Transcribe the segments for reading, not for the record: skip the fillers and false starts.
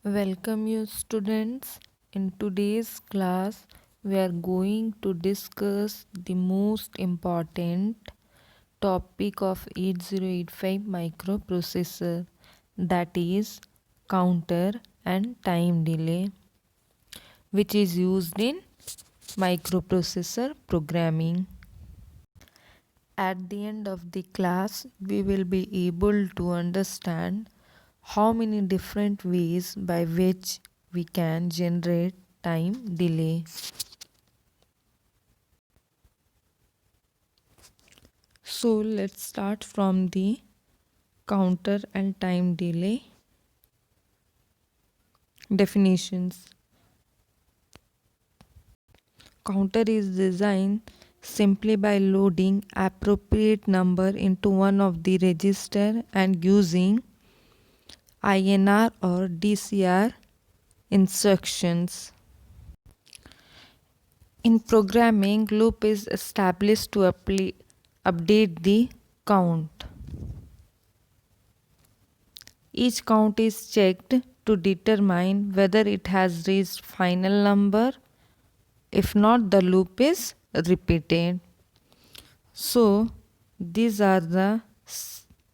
Welcome you students. In today's class, we are going to discuss the most important topic of 8085 microprocessor, that is counter and time delay, which is used in microprocessor programming. At the end of the class, we will be able to understand how many different ways by which we can generate time delay. So let's start from the counter and time delay definitions. Counter is designed simply by loading appropriate number into one of the register and using INR or DCR instructions. In programming, loop is established to update the count. Each count is checked to determine whether it has reached final number. If not, the loop is repeated. So, these are the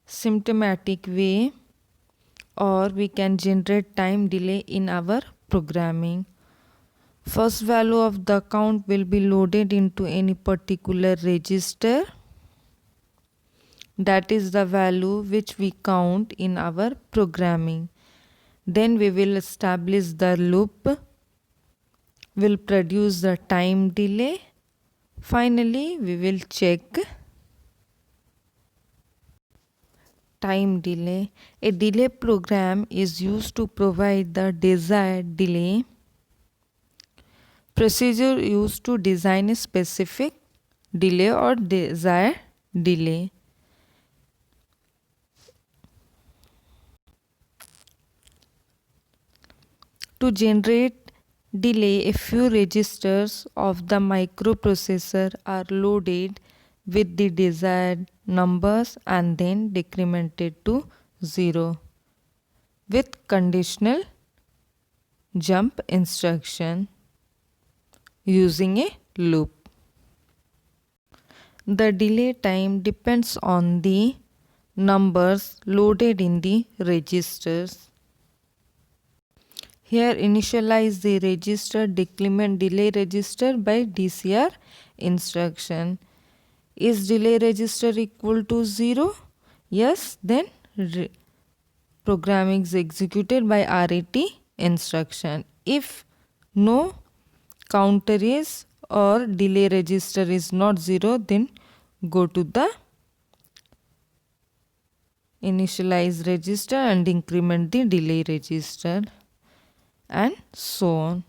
symptomatic way, or we can generate time delay in our programming. First value of the count will be loaded into any particular register. That is the value which we count in our programming. Then we will establish the loop, will produce the time delay. Finally, we will check time delay. A delay program is used to provide the desired delay. Procedure used to design a specific delay or desired delay. To generate delay, a few registers of the microprocessor are loaded with the desired numbers and then decremented to 0 with conditional jump instruction using a loop. The delay time depends on the numbers loaded in the registers. Here initialize the register decrement delay register by DCR instruction. Is delay register equal to 0? Yes, then programming is executed by RET instruction. If no counter is or delay register is not 0, then go to the initialize register and increment the delay register, and so on.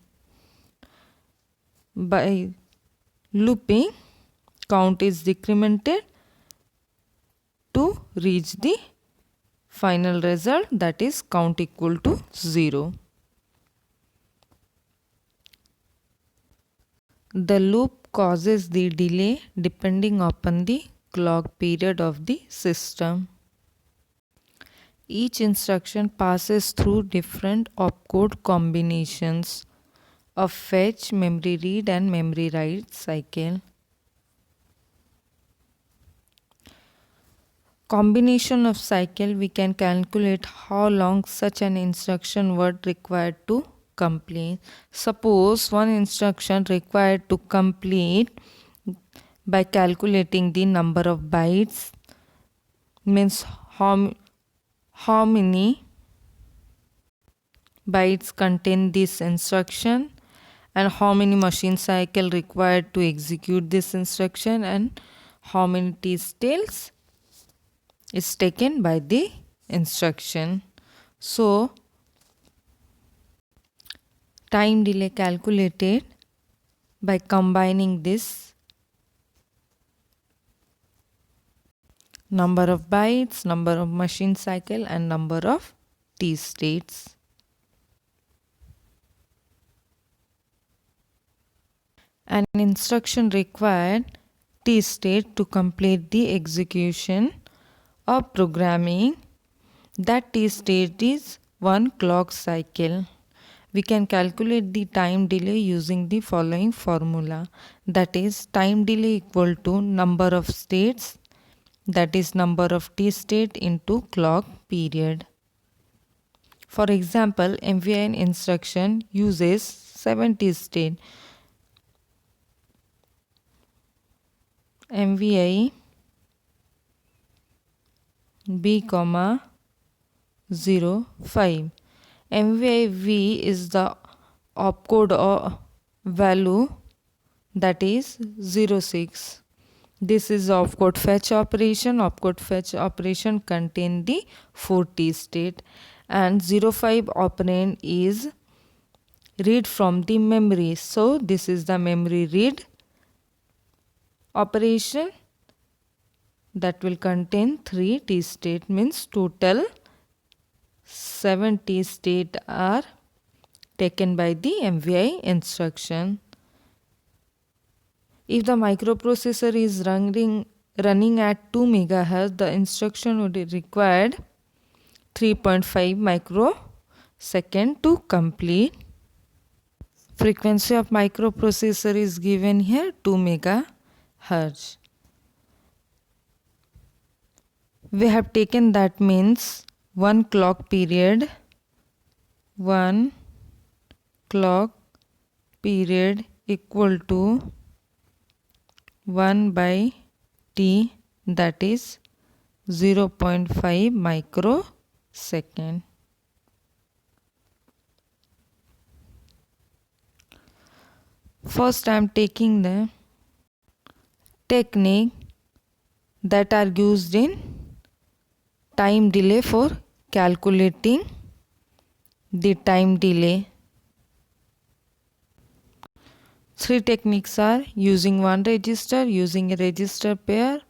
By looping, count is decremented to reach the final result, that is count equal to 0. The loop causes the delay depending upon the clock period of the system. Each instruction passes through different opcode combinations of fetch, memory read and memory write cycle. Combination of cycle, we can calculate how long such an instruction word required to complete. Suppose one instruction required to complete by calculating the number of bytes, means how many bytes contain this instruction and how many machine cycle required to execute this instruction and how many T-stills is taken by the instruction. So, time delay calculated by combining this number of bytes, number of machine cycle and number of T-states. An instruction required T-state to complete the execution of programming. That T-state is one clock cycle. We can calculate the time delay using the following formula. That is, time delay equal to number of states, that is number of t state into clock period. For example, MVI instruction uses 70 state. MVI B, 05. MVI V is the opcode or value, that is 06. This is opcode fetch operation. Opcode fetch operation contain the 4t state, and 05 operand is read from the memory. So this is the memory read operation that will contain 3 t state, means total 7 t state are taken by the MVI instruction. If the microprocessor is running at 2 MHz, the instruction would require 3.5 microsecond to complete. Frequency of microprocessor is given here 2 MHz. We have taken, that means 1 clock period equal to 1 by t, that is 0.5 microsecond. First I am taking the technique that are used in time delay for calculating the time delay. 3 techniques are using one register, using a register pair,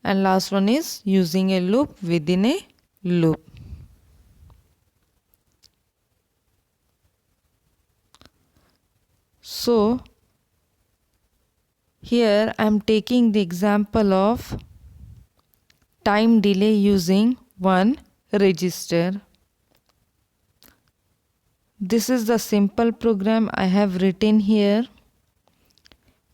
and last one is using a loop within a loop. So here I am taking the example of time delay using one register. This is the simple program I have written here,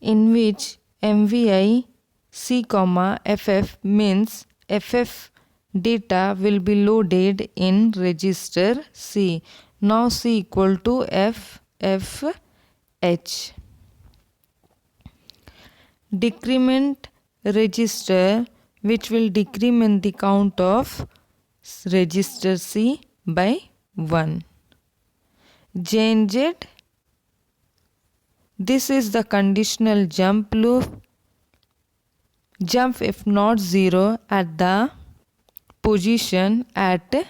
in which MVI C, FF means FF data will be loaded in register C. Now C equal to FFH. Decrement register, which will decrement the count of register C by 1. JNZ, this is the conditional jump loop. Jump if not 0 at the position at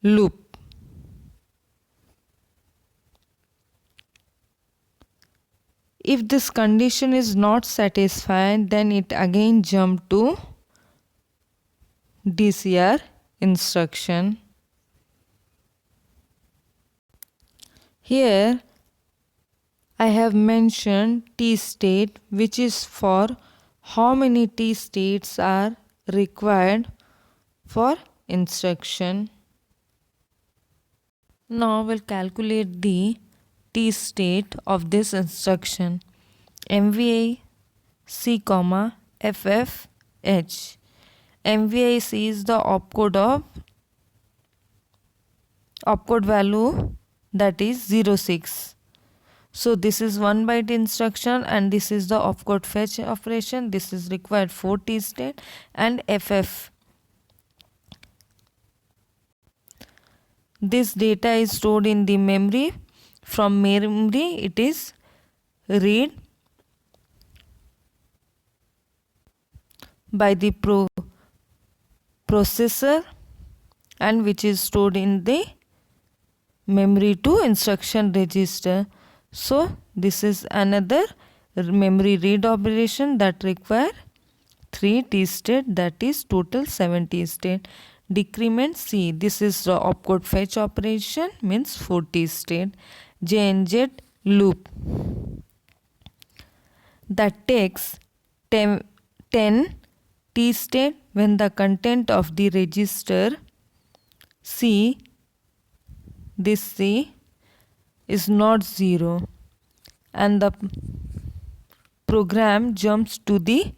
loop. If this condition is not satisfied, then it again jump to DCR instruction. Here I have mentioned T state, which is for how many T states are required for instruction. Now we'll calculate the T state of this instruction. MVI C, FFH. MVI C is the opcode value, that is 06. So this is 1 byte instruction, and this is the opcode fetch operation. This is required 4 T state, and FF. This data is stored in the memory. From memory it is read by the processor, and which is stored in the memory to instruction register. So this is another memory read operation that require 3 T state, that is total 7 T state. Decrement C, this is the opcode fetch operation, means 4 T state. JNZ loop, that takes 10 T state when the content of the register C this C is not 0 and the program jumps to the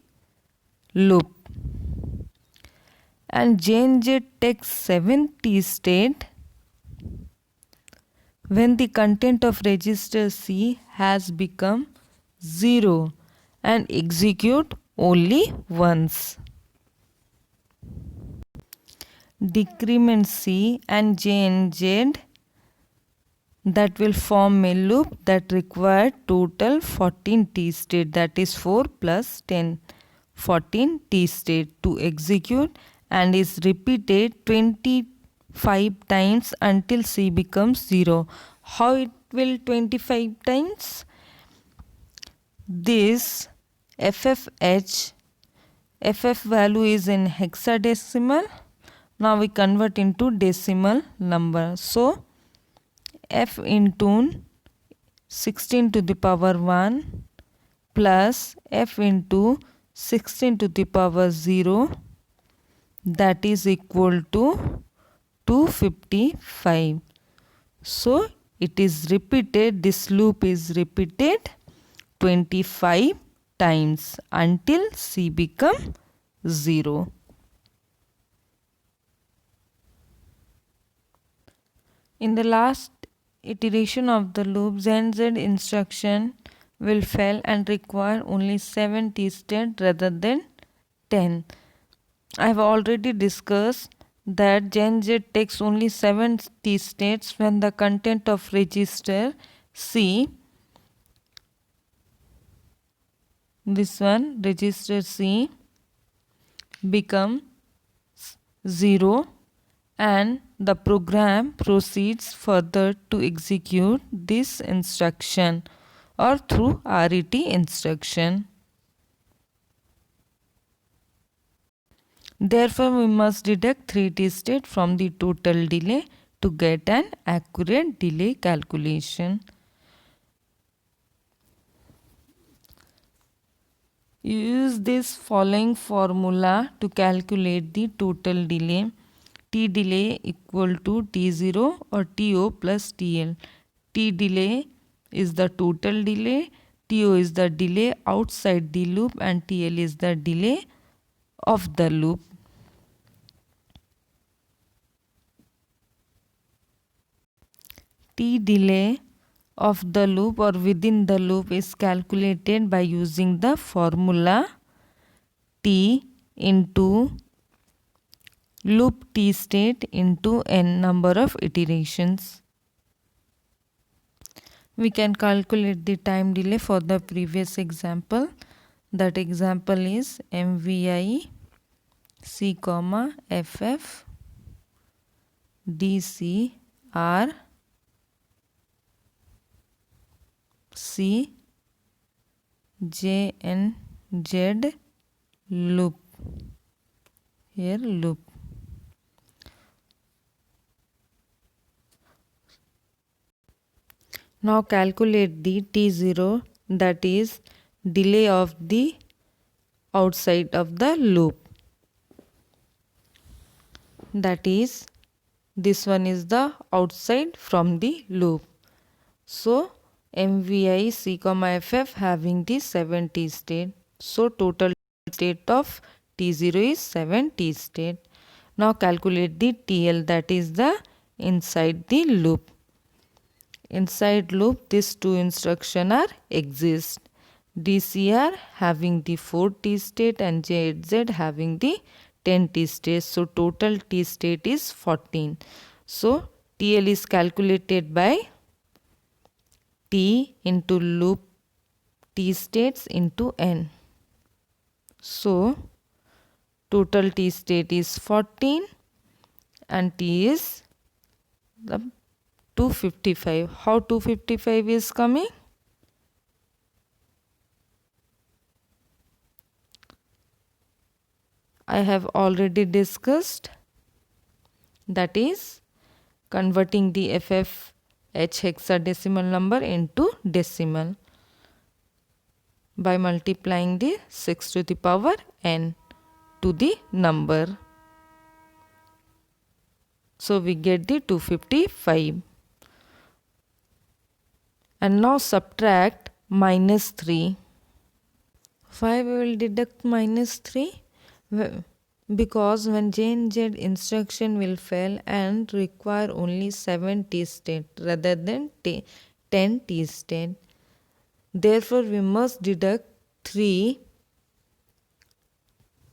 loop. And JNZ takes 7 T state when the content of register C has become 0 and execute only once. Decrement C and JNZ that will form a loop that require total 14 T state, that is 4 plus 10, 14 T state to execute, and is repeated 25 times until C becomes 0. How it will 25 times? This FFH, FF value is in hexadecimal. Now we convert into decimal number. So F into 16 to the power 1 plus F into 16 to the power 0, that is equal to 255. So it is repeated, this loop is repeated 25 times until C become 0. In the last iteration of the loop, ZenZ instruction will fail and require only 7 T state rather than 10. I have already discussed that GenZ takes only 7 T states when the content of register C, this one, register C, becomes 0 and the program proceeds further to execute this instruction or through RET instruction. Therefore, we must deduct 3 T state from the total delay to get an accurate delay calculation. Use this following formula to calculate the total delay. T delay equal to T0 or TO plus TL. T delay is the total delay, TO is the delay outside the loop, and TL is the delay of the loop. T delay of the loop or within the loop is calculated by using the formula T into loop T state into n number of iterations. We can calculate the time delay for the previous example. That example is MVI C, FF DC R C JNZ loop. Here loop. Now calculate the T0, that is delay of the outside of the loop. That is, this one is the outside from the loop. So MVI C, FF having the 7 T state. So total state of T0 is 7 T state. Now calculate the TL, that is the inside the loop. Inside loop, these two instructions are exist. DCR having the 4 T state and JZ having the 10 T state. So total T state is 14. So TL is calculated by T into loop T states into N. So total T state is 14 and T is the 255. How 255 is coming? I have already discussed, that is converting the FFH hexadecimal number into decimal by multiplying the 6 to the power n to the number. So we get the 255. And now subtract -3. Why we will deduct -3? Because when J and Z instruction will fail and require only 7 T state rather than 10 T state. Therefore, we must deduct 3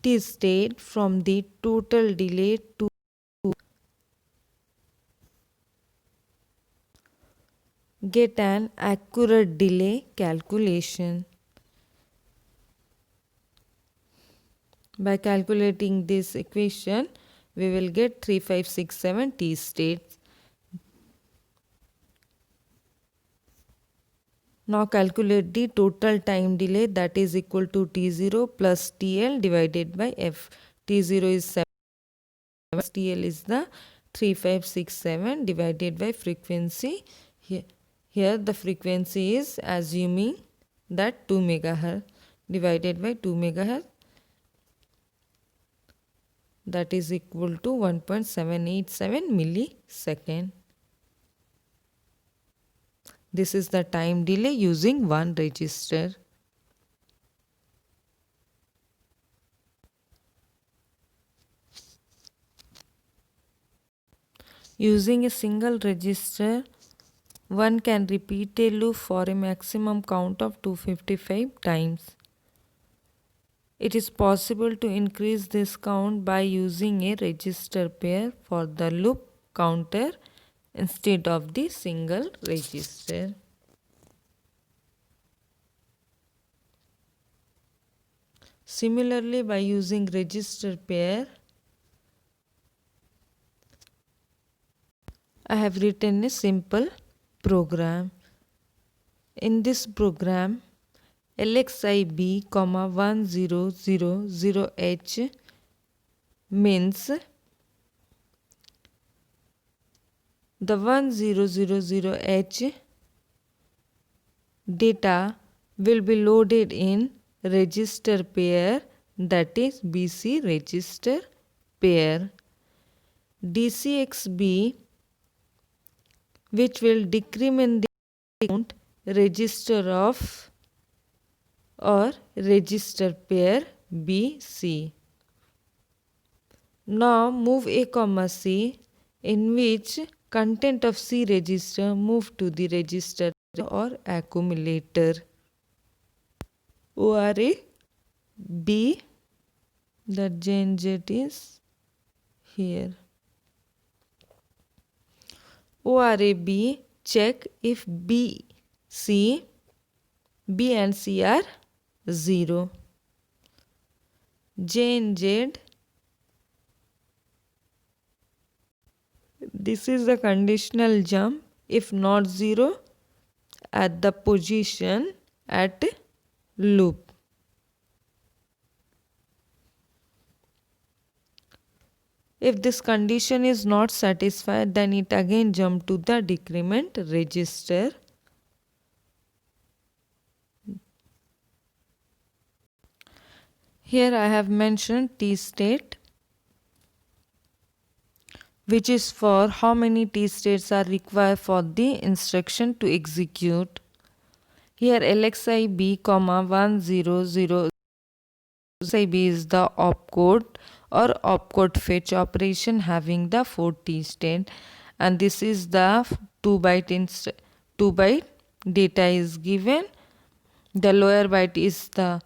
T state from the total delay to get an accurate delay calculation. By calculating this equation, we will get 3567 T states. Now calculate the total time delay, that is equal to T0 plus TL divided by F. T0 is 7, TL is the 3567 divided by frequency. Here the frequency is assuming that 2 MHz divided by 2 MHz, that is equal to 1.787 millisecond. This is the time delay using one register. Using a single register, one can repeat a loop for a maximum count of 255 times. It is possible to increase this count by using a register pair for the loop counter instead of the single register. Similarly, by using register pair, I have written a simple program. In this program, LXIB, 1000H means the 1000H data will be loaded in register pair, that is BC register pair. DCXB, which will decrement the count register of or register pair BC. Now move A, C, in which content of C register move to the register or accumulator. ORA B, that J and Z is here. ORA B, check if B and C are 0. J and Z, this is the conditional jump. If not 0, at the position at loop. If this condition is not satisfied, then it again jump to the decrement register. Here I have mentioned T state, which is for how many T states are required for the instruction to execute. Here LXIB, 100, LXIB is the opcode or opcode fetch operation having the 4 T state, and this is the 2 byte data is given. The lower byte is the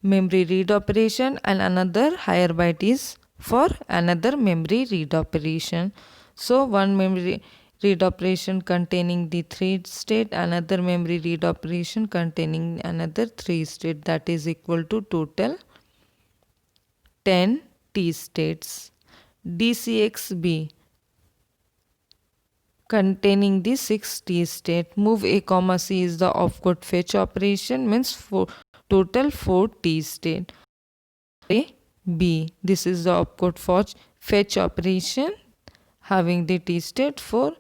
memory read operation and another higher byte is for another memory read operation. So one memory read operation containing the 3 state, another memory read operation containing another 3 state, that is equal to total 10 T states. DCXB containing the 6 T state. Move A, C is the opcode fetch operation, means total 4 T state. A, B, this is the opcode fetch operation having the T state 4,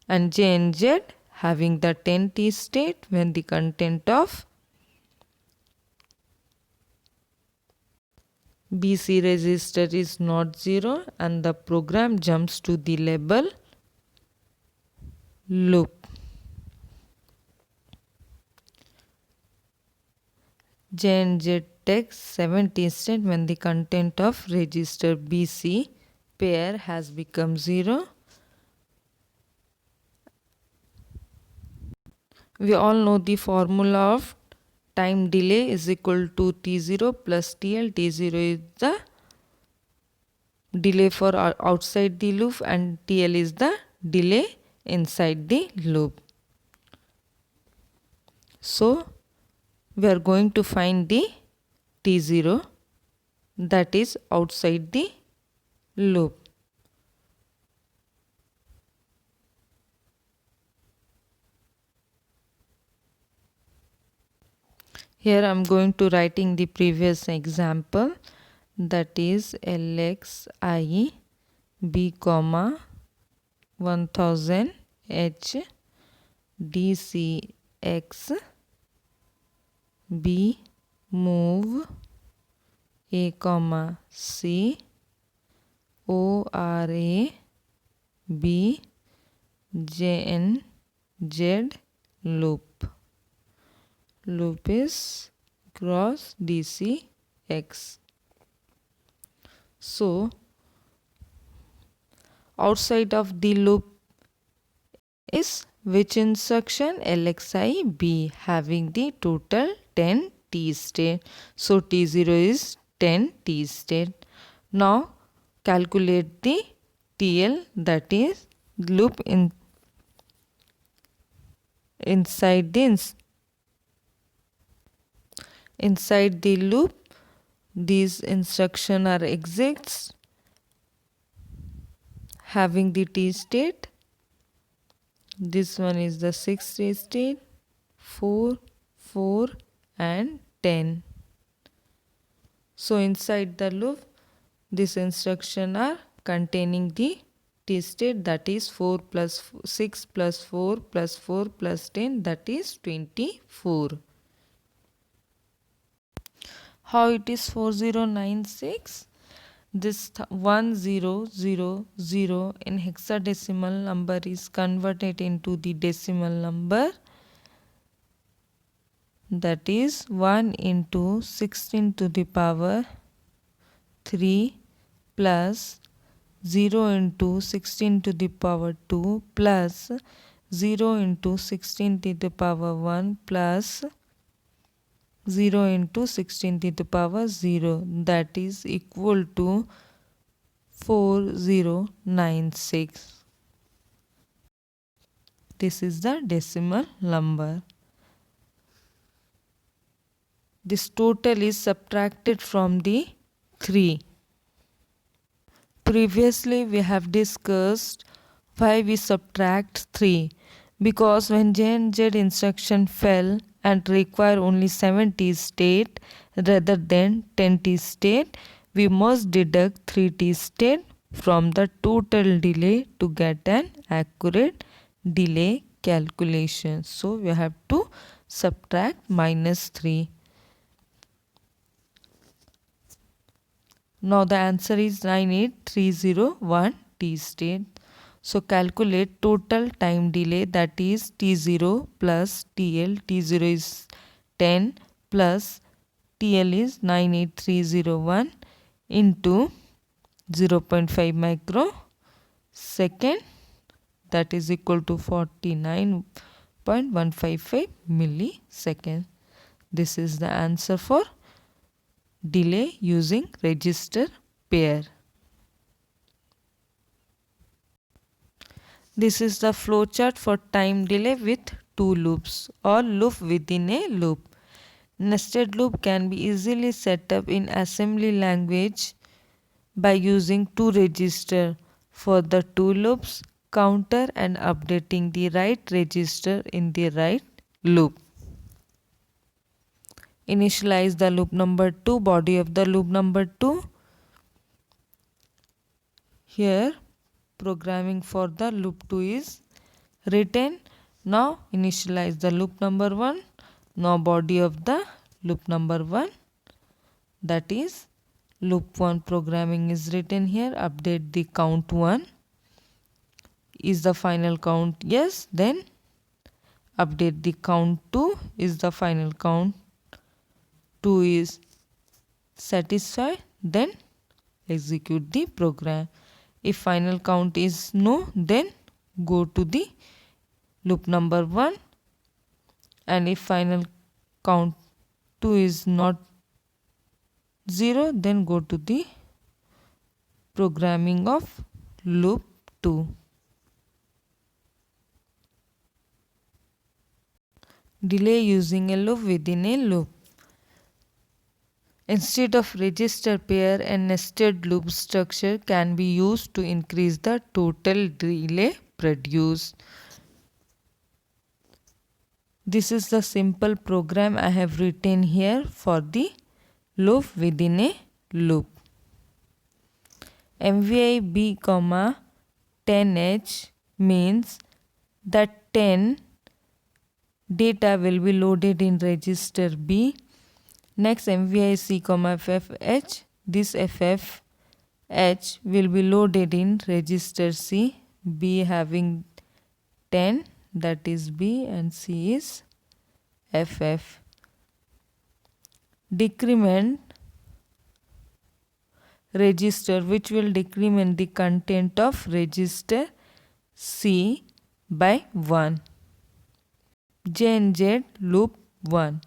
and J and Z having the 10 T state when the content of BC register is not 0 and the program jumps to the label loop. J and Z takes 70 state when the content of register BC pair has become 0. We all know the formula of time delay is equal to T0 plus TL. T0 is the delay for outside the loop and TL is the delay inside the loop. So we are going to find the T0 that is outside the loop. Here I am going to writing the previous example, that is LXI B comma 1000 H DCX B move A comma C ORA B JN Z loop. Loop is cross DCX. So outside of the loop is which instruction? LXI B having the total 10 T state. So T0 is 10 T state. Now calculate the TL, that is loop inside the loop. These instructions are exits having the T state. This one is the 6 T state, 4, 4 and 10. So inside the loop, this instruction are containing the T state, that is 4 plus 6 plus 4 plus 4 plus 10, that is 24. How it is 4096? This 1000 in hexadecimal number is converted into the decimal number, that is 1 into 16 to the power 3 plus 0 into 16 to the power 2 plus 0 into 16 to the power 1 plus 0 into 16 to the power 0, that is equal to 4096. This is the decimal number. This total is subtracted from the 3. Previously we have discussed why we subtract 3, because when J and Z instruction fell and require only 7 T state rather than 10 T state, we must deduct 3 T state from the total delay to get an accurate delay calculation. So we have to subtract -3. Now the answer is 98301 T state. So calculate total time delay, that is T0 plus TL. T0 is 10 plus TL is 98301 into 0.5 microsecond, that is equal to 49.155 millisecond. This is the answer for delay using register pair. This is the flowchart for time delay with two loops or loop within a loop. Nested loop can be easily set up in assembly language by using two registers for the two loops, counter and updating the right register in the right loop. Initialize the loop number 2, body of the loop number 2. Here programming for the loop 2 is written. Now initialize the loop number 1. Now body of the loop number 1, that is loop 1 programming is written here. Update the count 1. Is the final count? Yes. Then update the count 2. Is the final count 2 is satisfied, then execute the program. If final count is no, then go to the loop number 1, and if final count 2 is not 0, then go to the programming of loop 2. Delay using a loop within a loop. Instead of register pair, a nested loop structure can be used to increase the total delay produced. This is the simple program I have written here for the loop within a loop. MVI B, 10H means that 10 data will be loaded in register B. Next, MVI C, FFH, this FFH will be loaded in register C, B having 10, that is B, and C is FF. Decrement register, which will decrement the content of register C by 1. JNZ loop 1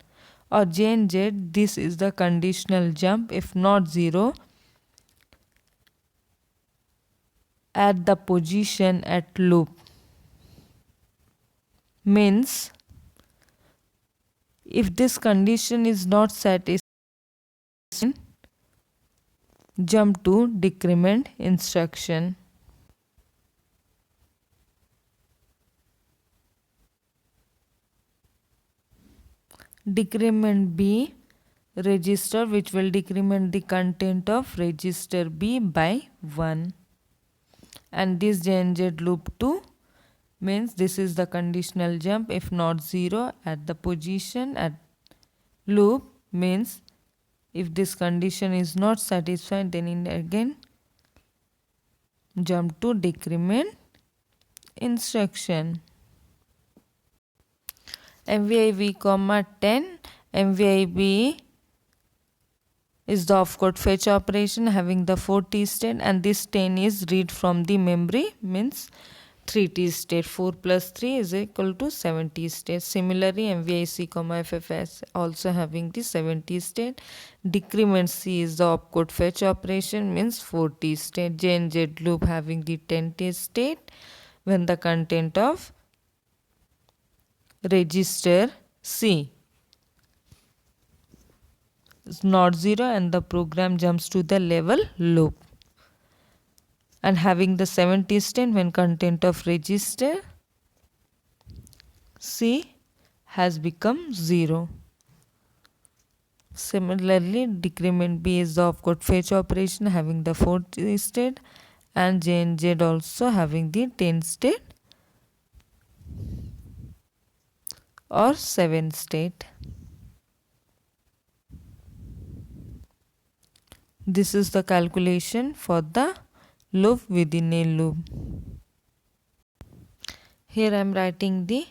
or JNZ, this is the conditional jump. If not 0, at the position at loop, means if this condition is not satisfied, jump to decrement instruction. Decrement B register, which will decrement the content of register B by 1. And this JNZ loop 2 means this is the conditional jump. If not 0 at the position at loop, means if this condition is not satisfied, then again jump to decrement instruction. MVI B, 10, MVI B is the opcode fetch operation having the 4 T state, and this 10 is read from the memory, means 3 T state. 4 plus 3 is equal to 7 T state. Similarly, MVI C, FFS also having the 7 T state. Decrement C is the opcode fetch operation, means 4 T state. JNZ loop having the 10 T state when the content of register C is not 0 and the program jumps to the level loop, and having the 70 state when content of register C has become 0. Similarly, decrement B is the opcode fetch operation having the 4 state, and JNZ also having the 10 state or 7 state. This is the calculation for the loop within a loop. Here I am writing the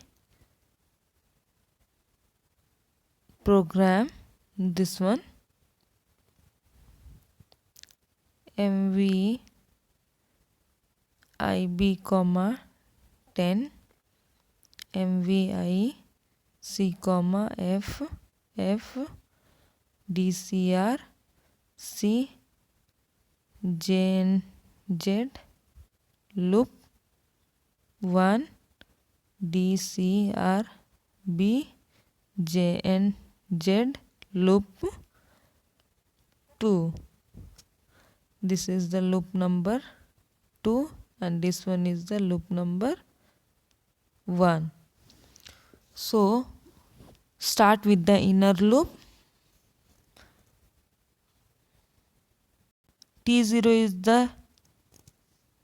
program, this one. MVI B, 10, MVI C, F, DCR C, JNZ loop 1, DCR B, JNZ loop 2. This is the loop number 2 and this one is the loop number 1. So start with the inner loop. T0 is the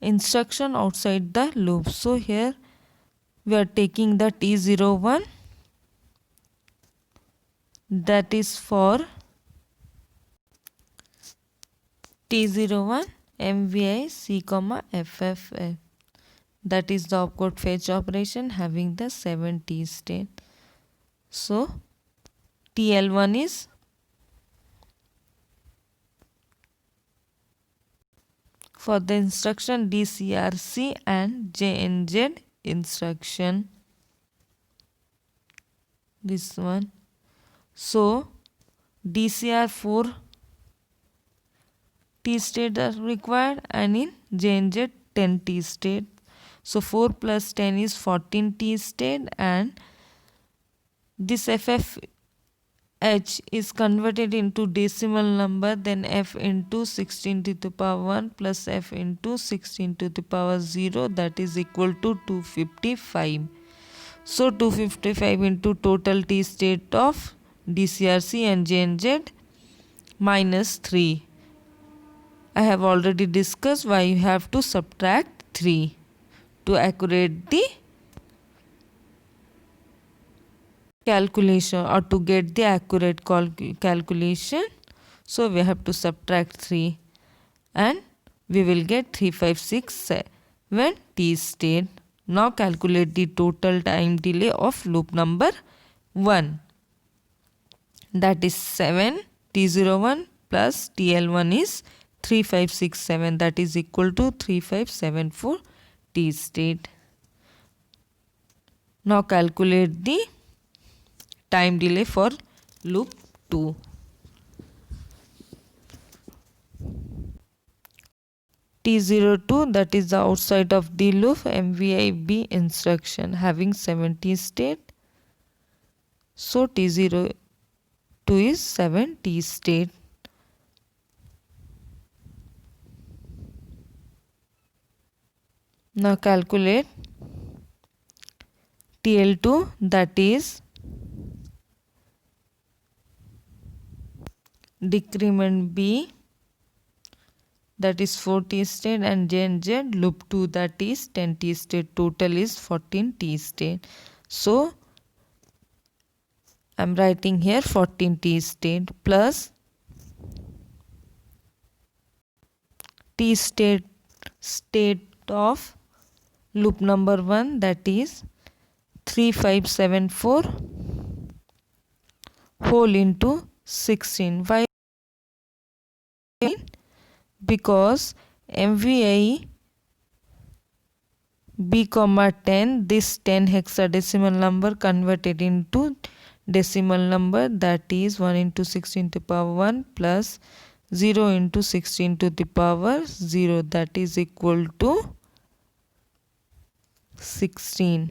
instruction outside the loop. So here we are taking the T01, that is for T01 MVI C, FFF. That is the opcode fetch operation having the 7 T state. So TL1 is for the instruction DCRC and JNZ instruction. This one. So DCR 4 T state are required and in JNZ 10 T state. So 4 plus 10 is 14 T state, and this FFH is converted into decimal number, then F into 16 to the power 1 plus F into 16 to the power 0, that is equal to 255. So 255 into total T state of DCRC and JNZ minus 3. I have already discussed why you have to subtract 3 to accurate the calculation or to get the accurate calculation. So we have to subtract 3 and we will get 3567 T state. Now calculate the total time delay of loop number 1. That is 7 T01 plus TL1 is 3567, that is equal to 3574 T state. Now calculate the time delay for loop 2. T02, that is the outside of the loop MVIB instruction having 70 state. So T02 is 7 T state. Now calculate TL2, that is decrement B, that is 4 T state, and JNZ loop 2, that is 10 T state. Total is 14 T state. So I am writing here 14 T state plus T state of loop number 1, that is 3574 whole into 16. Why? Because MVI B comma 10, this 10 hexadecimal number converted into decimal number, that is 1 into 16 to the power 1 plus 0 into 16 to the power 0, that is equal to 16.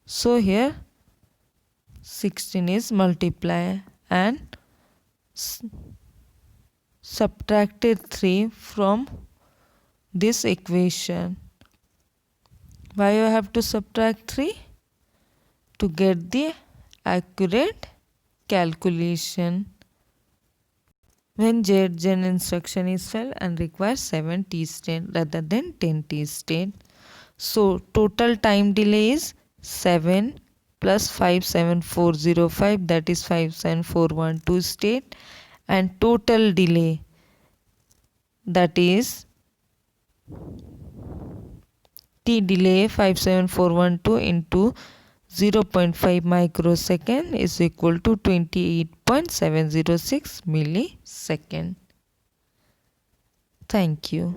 So here 16 is multiplied and subtracted 3 from this equation. Why you have to subtract 3? To get the accurate calculation. When JNZ instruction is failed and requires 7 T state rather than 10 T state. So total time delay is 7 plus 57405, that is 57412 state, and total delay, that is T delay 57412 into 0.5 microsecond is equal to 28.706 millisecond. Thank you.